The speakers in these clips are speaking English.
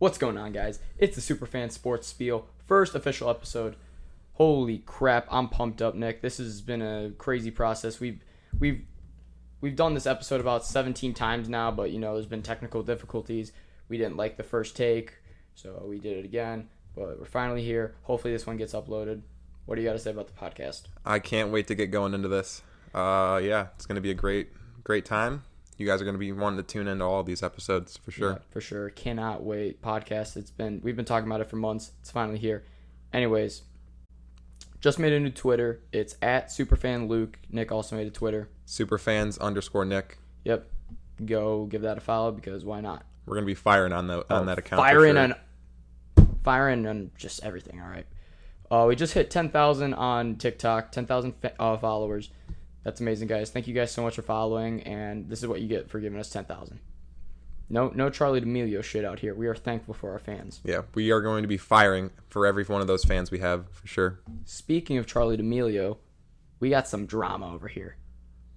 What's going on, guys? It's the Superfans Sports Spiel, first official episode. Holy crap, I'm pumped up, Nick. This has been a crazy process. We've done this episode about 17 times now, but there's been technical difficulties. We didn't like the first take, so we did it again. But we're finally here. Hopefully this one gets uploaded. What do you got to say about the podcast? I can't wait to get going into this. It's going to be a great time. You guys are going to be wanting to tune into all of these episodes for sure. Yeah, for sure. Cannot wait. Podcast. We've been talking about it for months. It's finally here. Anyways, just made a new Twitter. It's at SuperfanLuke. Nick also made a Twitter. Superfans_Nick. Yep. Go give that a follow because why not? We're going to be firing on that account. Firing on just everything. All right. We just hit 10,000 on TikTok. 10,000 followers. That's amazing, guys. Thank you guys so much for following, and this is what you get for giving us 10,000. No Charlie D'Amelio shit out here. We are thankful for our fans. Yeah, we are going to be firing for every one of those fans we have, for sure. Speaking of Charlie D'Amelio, we got some drama over here.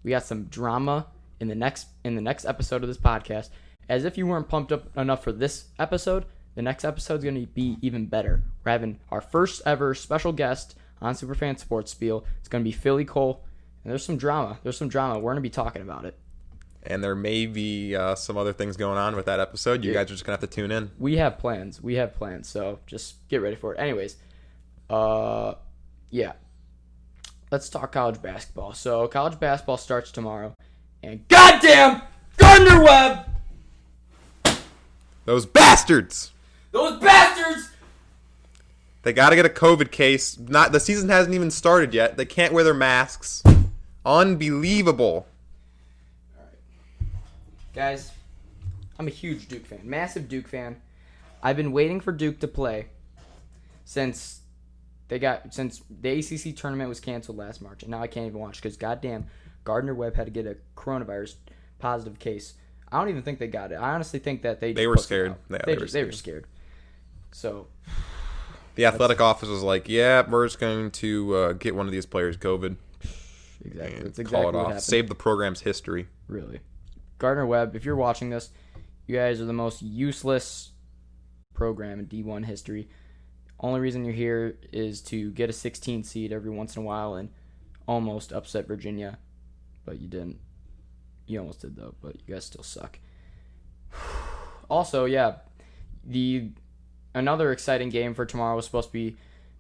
We got some drama in the next episode of this podcast. As if you weren't pumped up enough for this episode, the next episode is going to be even better. We're having our first ever special guest on Superfans Sports Spiel. It's going to be Philly Cole. And there's some drama. We're going to be talking about it. And there may be some other things going on with that episode. You guys are just going to have to tune in. We have plans. So just get ready for it. Anyways, let's talk college basketball. So college basketball starts tomorrow. And goddamn, Gardner Webb! Those bastards! They got to get a COVID case. The season hasn't even started yet. They can't wear their masks. Unbelievable. All right. Guys, I'm a huge Duke fan. Massive Duke fan. I've been waiting for Duke to play since the ACC tournament was canceled last March, and now I can't even watch because goddamn, Gardner Webb had to get a coronavirus positive case. I don't even think they got it. I honestly think that they were scared. Yeah, they were scared. So the athletic office was like, "Yeah, we're just going to get one of these players COVID." Exactly. That's exactly call it what off. happened. Save the program's history. Really. Gardner Webb, if you're watching this, you guys are the most useless program in D1 history. Only reason you're here is to get a 16 seed every once in a while and almost upset Virginia. But you didn't. You almost did, though, but you guys still suck. Also, another exciting game for tomorrow was supposed to be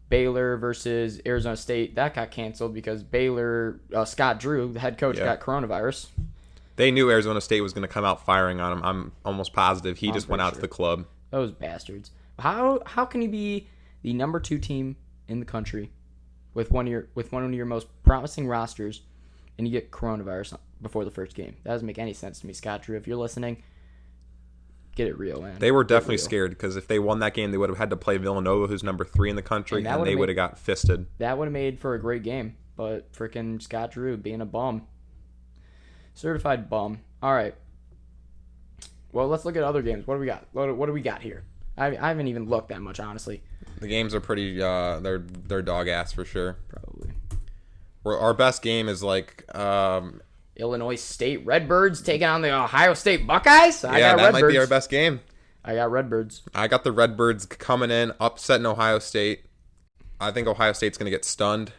Baylor versus Arizona State. That got canceled because Baylor, Scott Drew, the head coach, got coronavirus. They knew Arizona State was going to come out firing on him. I'm almost positive. He just went out to the club. Those bastards. How can you be the number 2 team in the country with one of your most promising rosters and you get coronavirus before the first game? That doesn't make any sense to me, Scott Drew. If you're listening, get it real, man. They were definitely scared because if they won that game, they would have had to play Villanova, who's number 3 in the country, and they would have got fisted. That would have made for a great game, but freaking Scott Drew being a bum. Certified bum. All right. Well, let's look at other games. What do we got? What do we got here? I haven't even looked that much, honestly. The games are pretty, they're dog ass for sure. Probably. Our best game is Illinois State Redbirds taking on the Ohio State Buckeyes? That might be our best game. I got Redbirds. I got the Redbirds coming in, upsetting Ohio State. I think Ohio State's going to get stunned,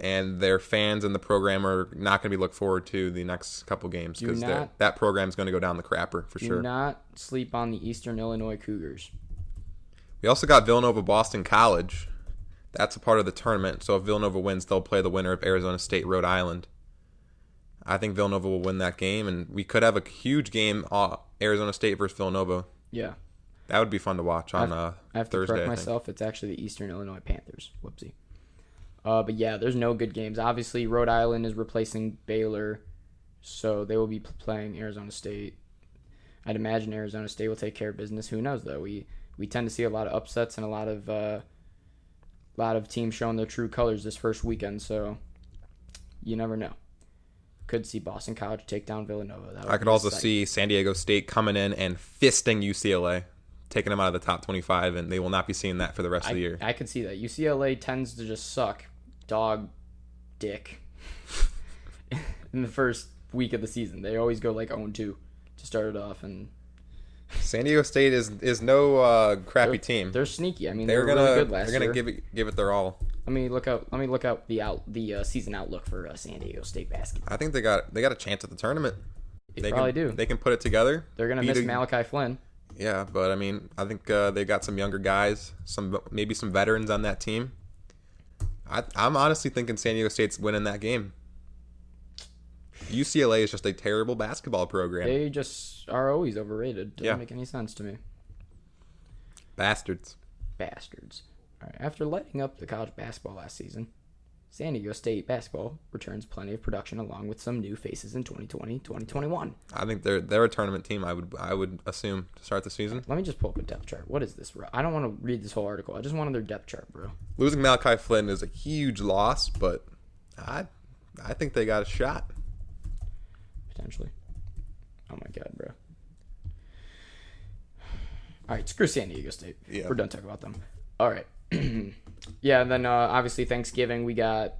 and their fans and the program are not going to be looked forward to the next couple games because that program's going to go down the crapper for sure. Do not sleep on the Eastern Illinois Cougars. We also got Villanova-Boston College. That's a part of the tournament, so if Villanova wins, they'll play the winner of Arizona State-Rhode Island. I think Villanova will win that game, and we could have a huge game, Arizona State versus Villanova. Yeah. That would be fun to watch on I have to Thursday, correct myself. It's actually the Eastern Illinois Panthers. Whoopsie. But yeah, there's no good games. Obviously, Rhode Island is replacing Baylor, so they will be playing Arizona State. I'd imagine Arizona State will take care of business. Who knows, though? We tend to see a lot of upsets and a lot of teams showing their true colors this first weekend, so you never know. Could see Boston College take down Villanova. I could also see San Diego State coming in and fisting UCLA, taking them out of the top 25, and they will not be seeing that for the rest of the year. I could see that. UCLA tends to just suck dog dick in the first week of the season. They always go like 0-2 to start it off, and San Diego State is no crappy team. They're sneaky. I mean, They're they were gonna really good last they're year. gonna give it their all. Let me look out the season outlook for San Diego State basketball. I think they got a chance at the tournament. They probably do. They can put it together. They're gonna miss Malachi Flynn. Yeah, but I mean, I think they got some younger guys, maybe some veterans on that team. I'm honestly thinking San Diego State's winning that game. UCLA is just a terrible basketball program. They just are always overrated. Doesn't Yeah. make any sense to me. Bastards. All right. After lighting up the college basketball last season, San Diego State basketball returns plenty of production along with some new faces in 2020, 2021. I think they're a tournament team. I would assume to start the season. Let me just pull up a depth chart. What is this, bro? I don't want to read this whole article. I just wanted their depth chart, bro. Losing Malachi Flynn is a huge loss, but I think they got a shot. Potentially. Oh my god, bro. All right, screw San Diego State. Yeah. We're done talking about them. All right. Yeah, and then obviously Thanksgiving we got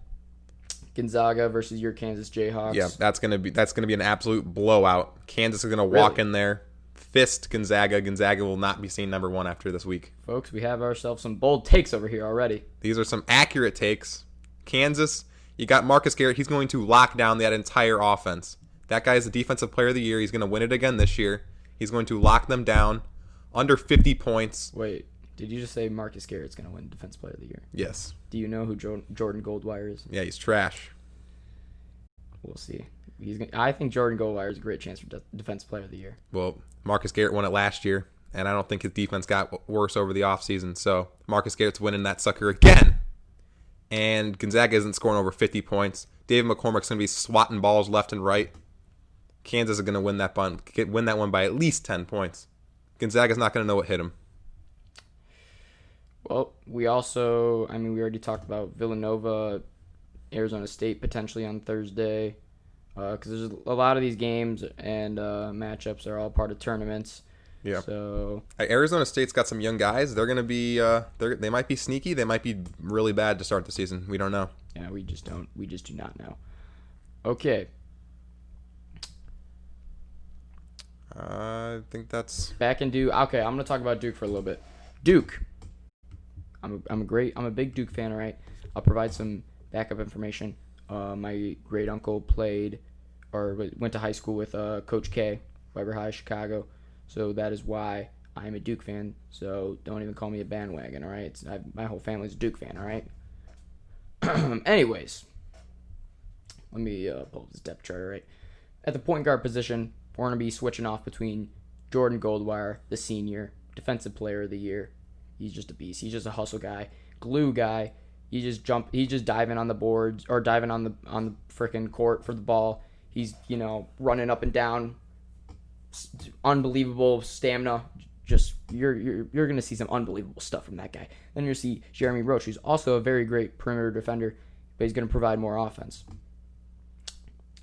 Gonzaga versus your Kansas Jayhawks. Yeah, that's gonna be an absolute blowout. Kansas is gonna walk in there, fist Gonzaga. Gonzaga will not be seen number one after this week. Folks, we have ourselves some bold takes over here already. These are some accurate takes. Kansas, you got Marcus Garrett. He's going to lock down that entire offense. That guy is the defensive player of the year. He's going to win it again this year. He's going to lock them down under 50 points. Wait, did you just say Marcus Garrett's going to win Defense Player of the Year? Yes. Do you know who Jordan Goldwire is? Yeah, he's trash. We'll see. I think Jordan Goldwire is a great chance for Defense Player of the Year. Well, Marcus Garrett won it last year, and I don't think his defense got worse over the offseason. So Marcus Garrett's winning that sucker again. And Gonzaga isn't scoring over 50 points. David McCormick's going to be swatting balls left and right. Kansas is going to win that one by at least 10 points. Gonzaga's not going to know what hit him. Well, we already talked about Villanova, Arizona State potentially on Thursday, because there's a lot of these games and matchups are all part of tournaments. Yeah. So Arizona State's got some young guys. They're going to be they might be sneaky. They might be really bad to start the season. We don't know. Yeah, we just do not know. Okay. I think that's Back in Duke. Okay, I'm gonna talk about Duke for a little bit. Duke. I'm a big Duke fan. All right. I'll provide some backup information. My great uncle went to high school with Coach K, Weber High, Chicago. So that is why I'm a Duke fan. So don't even call me a bandwagon. All right. My whole family's a Duke fan. All right. Anyways, let me pull up this depth chart. All right. At the point guard position, we're going to be switching off between Jordan Goldwire, the senior, defensive player of the year. He's just a beast. He's just a hustle guy, glue guy. He's just diving on the boards or diving on the freaking court for the ball. He's, running up and down. Unbelievable stamina. Just you're going to see some unbelievable stuff from that guy. Then you'll see Jeremy Roach, who's also a very great perimeter defender, but he's going to provide more offense.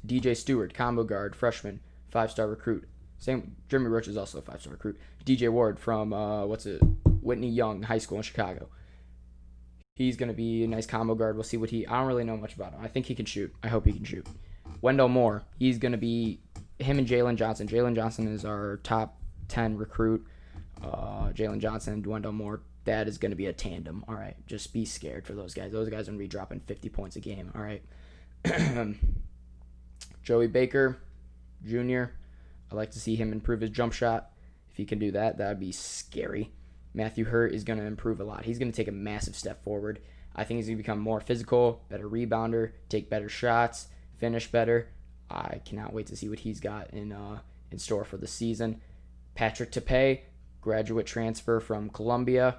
DJ Stewart, combo guard, freshman, 5-star recruit. Jeremy Roach is also a 5-star recruit. DJ Ward from Whitney Young High School in Chicago. He's going to be a nice combo guard. We'll see I don't really know much about him. I think he can shoot. I hope he can shoot. Wendell Moore, he's going to be him and Jalen Johnson. Jalen Johnson is our top 10 recruit. Jalen Johnson and Wendell Moore, that is going to be a tandem. All right, just be scared for those guys. Those guys are going to be dropping 50 points a game. All right. Joey Baker, Jr., I'd like to see him improve his jump shot. If he can do that, that would be scary. Matthew Hurt is going to improve a lot. He's going to take a massive step forward. I think he's going to become more physical, better rebounder, take better shots, finish better. I cannot wait to see what he's got in store for the season. Patrick Tape, graduate transfer from Columbia.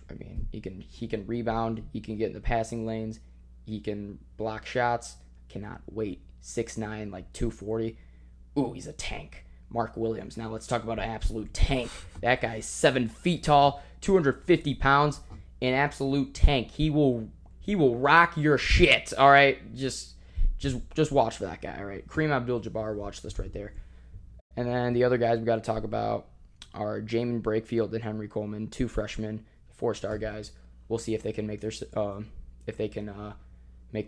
I mean, he can rebound. He can get in the passing lanes. He can block shots. Cannot wait. 6'9", like 240. Ooh, he's a tank. Mark Williams. Now let's talk about an absolute tank. That guy's 7 feet tall, 250 pounds, an absolute tank. He will rock your shit. All right, just watch for that guy. All right, Kareem Abdul-Jabbar watch list right there. And then the other guys we got to talk about are Jamin Brakefield and Henry Coleman, 2 freshmen, 4-star guys. We'll see if they can make their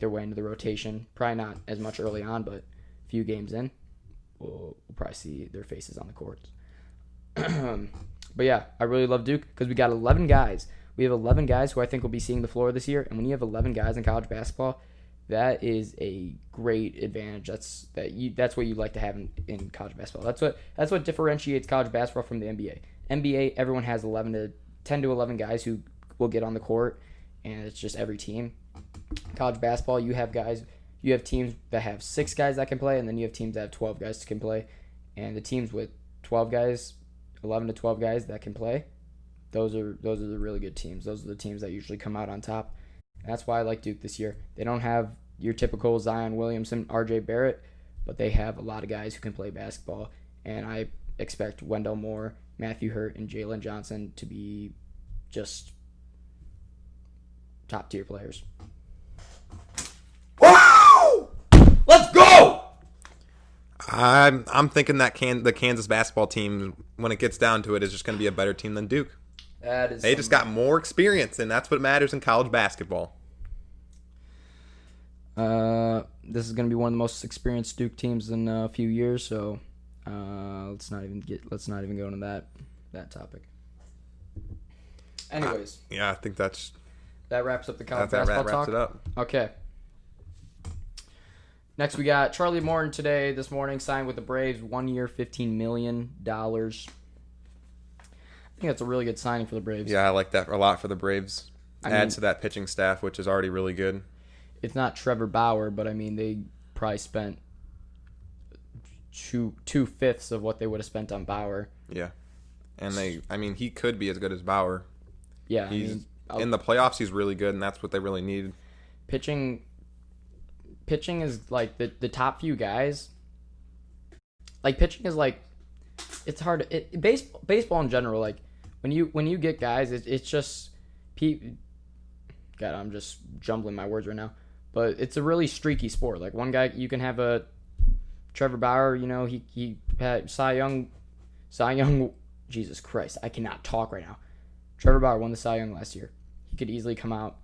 way into the rotation. Probably not as much early on, but a few games in. we'll probably see their faces on the courts. But yeah, I really love Duke because we got 11 guys. We have 11 guys who I think will be seeing the floor this year. And when you have 11 guys in college basketball, that is a great advantage. That's what you like to have in college basketball. That's what differentiates college basketball from the NBA. NBA, everyone has 10 to 11 guys who will get on the court, and it's just every team. College basketball, you have teams that have 6 guys that can play, and then you have teams that have 12 guys that can play. And the teams with 12 guys, 11 to 12 guys that can play, those are the really good teams. Those are the teams that usually come out on top. And that's why I like Duke this year. They don't have your typical Zion Williamson, RJ Barrett, but they have a lot of guys who can play basketball. And I expect Wendell Moore, Matthew Hurt, and Jalen Johnson to be just top tier players. Wow! Let's go! I'm thinking that the Kansas basketball team, when it gets down to it, is just going to be a better team than Duke. They just got more experience, and that's what matters in college basketball. This is going to be one of the most experienced Duke teams in a few years, so let's not even go into that topic. Anyways, I think that wraps up the college basketball talk. It up. Okay. Next, we got Charlie Morton this morning, signed with the Braves, 1 year, $15 million. I think that's a really good signing for the Braves. Yeah, I like that a lot for the Braves. Adds to that pitching staff, which is already really good. It's not Trevor Bauer, but I mean, they probably spent two-fifths of what they would have spent on Bauer. Yeah. And he could be as good as Bauer. Yeah. In the playoffs, he's really good, and that's what they really need. Pitching is like the top few guys. Like, pitching is like, it's hard. Baseball in general, like, when you get guys, it's just God, I'm just jumbling my words right now. But it's a really streaky sport. Like, one guy, you can have a Trevor Bauer, he had Cy Young, Jesus Christ, I cannot talk right now. Trevor Bauer won the Cy Young last year. He could easily come out,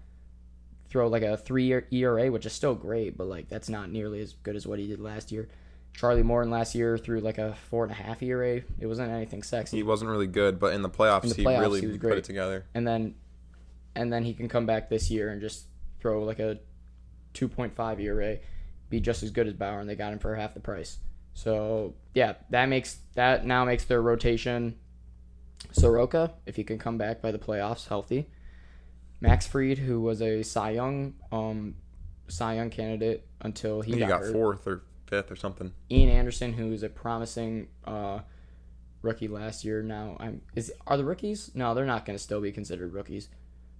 throw like a 3-year ERA, which is still great, but like that's not nearly as good as what he did last year. Charlie Morton last year threw like a 4.5 ERA. It wasn't anything sexy. He wasn't really good, but in the playoffs, he really put it together. And then he can come back this year and just throw like a 2.5 ERA, be just as good as Bauer, and they got him for half the price. So yeah, that now makes their rotation Soroka, if he can come back by the playoffs healthy. Max Fried, who was a Cy Young candidate until he got hurt. 4th or 5th or something. Ian Anderson, who's a promising rookie last year. Now, are the rookies? No, they're not going to still be considered rookies.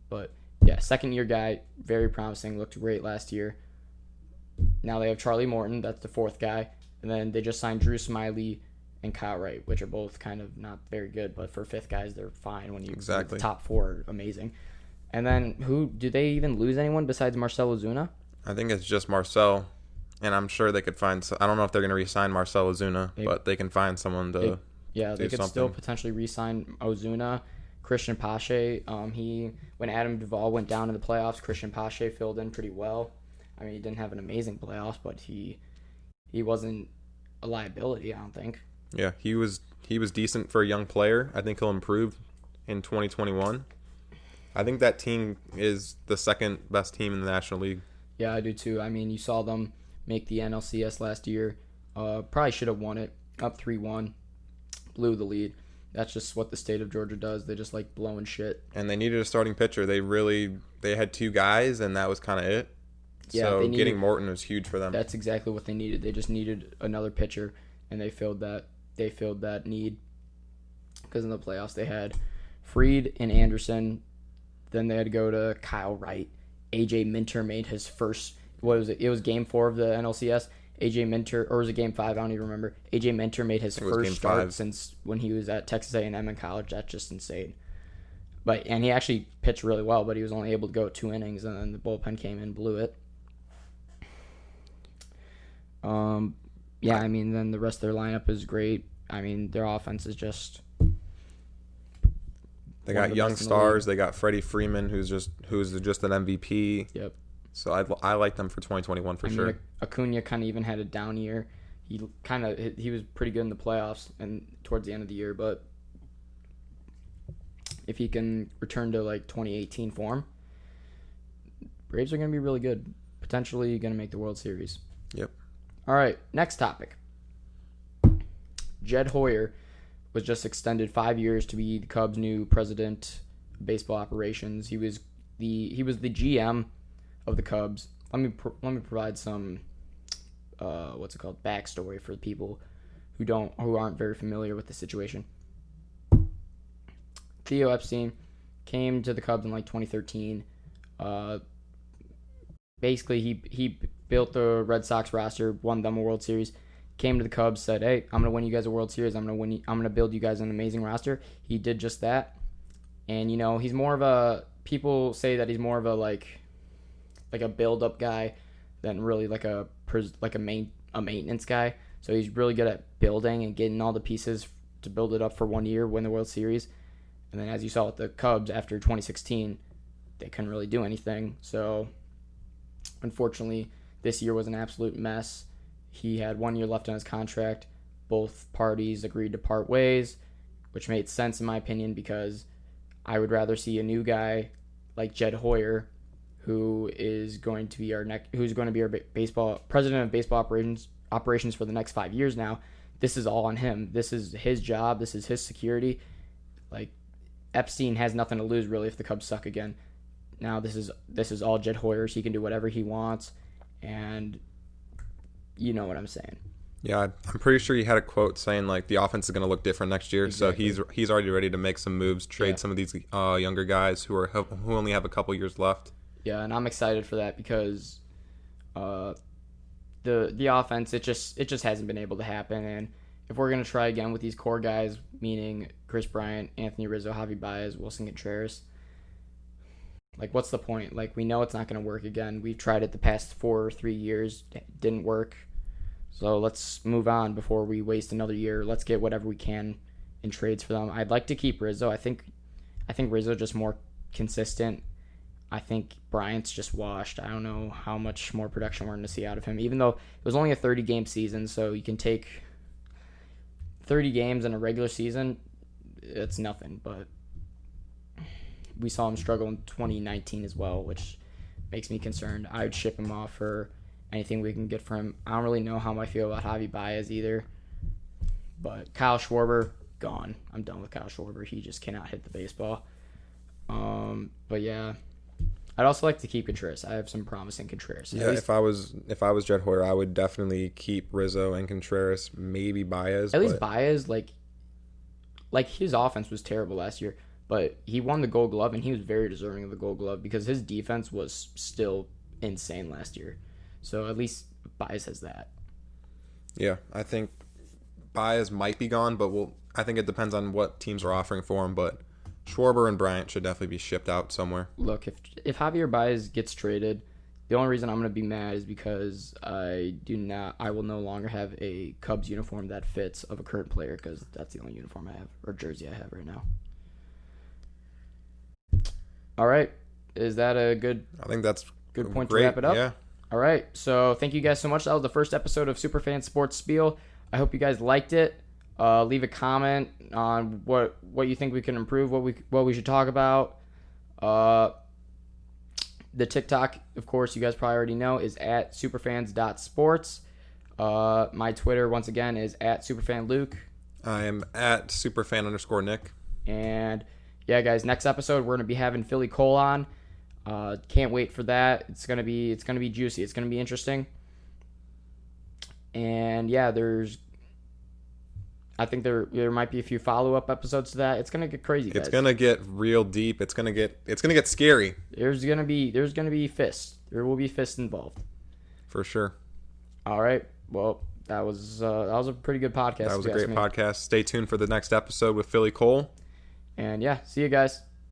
But yeah, second-year guy, very promising, looked great last year. Now they have Charlie Morton, that's the 4th guy. And then they just signed Drew Smiley and Kyle Wright, which are both kind of not very good, but for 5th guys, they're fine. When you exactly. The top 4 are amazing. And then do they even lose anyone besides Marcell Ozuna? I think it's just Marcell, and I'm sure they could find. I don't know if they're going to re-sign Marcell Ozuna, but they can find someone to. They could still potentially re-sign Ozuna. Christian Pache, when Adam Duvall went down in the playoffs, Christian Pache filled in pretty well. I mean, he didn't have an amazing playoffs, but he wasn't a liability, I don't think. Yeah, he was decent for a young player. I think he'll improve in 2021. I think that team is the second best team in the National League. Yeah, I do too. I mean, you saw them make the NLCS last year. Probably should have won it. Up 3-1. Blew the lead. That's just what the state of Georgia does. They just like blowing shit. And they needed a starting pitcher. They had 2 guys, and that was kind of it. Yeah, so getting Morton was huge for them. That's exactly what they needed. They just needed another pitcher, and they filled that need. Because in the playoffs they had Fried and Anderson. Then they had to go to Kyle Wright. AJ Minter made his first. What was it? It was Game 4 of the NLCS. AJ Minter, or was it Game 5? I don't even remember. AJ Minter made his first start since when he was at Texas A&M in college. That's just insane. And he actually pitched really well, but he was only able to go 2 innings, and then the bullpen came in and blew it. I mean, then the rest of their lineup is great. I mean, their offense is just. They got young stars. They got Freddie Freeman, who's just an MVP. Yep. So I like them for 2021 for sure. Acuna kind of even had a down year. he was pretty good in the playoffs and towards the end of the year, but if he can return to like 2018 form, Braves are going to be really good. Potentially going to make the World Series. Yep. All right, next topic. Jed Hoyer was just extended 5 years to be the Cubs' new president of baseball operations. He was the GM of the Cubs. Let me provide some backstory for the people who aren't very familiar with the situation. Theo Epstein came to the Cubs in like 2013. Basically, he built the Red Sox roster, won them a World Series, came to the Cubs, said, "Hey, I'm gonna win you guys a World Series. I'm gonna build you guys an amazing roster." He did just that, and he's more of a. People say that he's more of a like a build-up guy than really like a maintenance guy. So he's really good at building and getting all the pieces to build it up for 1 year, win the World Series, and then as you saw with the Cubs after 2016, they couldn't really do anything. So unfortunately, this year was an absolute mess. He had 1 year left on his contract. Both parties agreed to part ways, which made sense in my opinion because I would rather see a new guy like Jed Hoyer, who's going to be our president of baseball operations for the next 5 years now. This is all on him. This is his job. This is his security. Like, Epstein has nothing to lose really if the Cubs suck again. Now this is all Jed Hoyer's. He can do whatever he wants, and you know what I'm saying. Yeah, I'm pretty sure he had a quote saying like the offense is going to look different next year. Exactly. So he's already ready to make some moves, trade some of these younger guys who only have a couple years left. Yeah, and I'm excited for that because the offense it just hasn't been able to happen. And if we're gonna try again with these core guys, meaning Chris Bryant, Anthony Rizzo, Javi Baez, Wilson Contreras, like what's the point? Like we know it's not gonna work again. We've tried it the past 4 or 3 years, it didn't work. So let's move on before we waste another year. Let's get whatever we can in trades for them. I'd like to keep Rizzo. I think Rizzo just more consistent. I think Bryant's just washed. I don't know how much more production we're going to see out of him, even though it was only a 30-game season, so you can take 30 games in a regular season. It's nothing, but we saw him struggle in 2019 as well, which makes me concerned. I would ship him off for anything we can get for him. I don't really know how I feel about Javi Baez either, but Kyle Schwarber, gone. I'm done with Kyle Schwarber. He just cannot hit the baseball. But yeah. I'd also like to keep Contreras. I have some promising Contreras. Yeah, if I was Jed Hoyer, I would definitely keep Rizzo and Contreras, maybe Baez. At least Baez, like his offense was terrible last year, but he won the Gold Glove, and he was very deserving of the Gold Glove because his defense was still insane last year. So at least Baez has that. Yeah, I think Baez might be gone, but I think it depends on what teams are offering for him, but Schwarber and Bryant should definitely be shipped out somewhere. Look, if Javier Baez gets traded, the only reason I'm going to be mad is because I will no longer have a Cubs uniform that fits of a current player because that's the only uniform I have or jersey I have right now. All right. Is that a good I think that's good point great. To wrap it up? Yeah. All right. So thank you guys so much. That was the first episode of Superfans Sports Spiel. I hope you guys liked it. Leave a comment on what you think we can improve, what we should talk about. The TikTok, of course, you guys probably already know, is at superfans.sports. My Twitter, once again, is at superfanluke. I am at superfan_Nick. And yeah, guys, next episode we're gonna be having Philly Cole on. Can't wait for that. It's gonna be juicy. It's gonna be interesting. And yeah, I think there might be a few follow-up episodes to that. It's gonna get crazy, guys. It's gonna get real deep. It's gonna get scary. There's gonna be fists. There will be fists involved. For sure. All right. Well, that was a pretty good podcast. That was a great podcast. Stay tuned for the next episode with Philly Cole. And yeah, see you guys.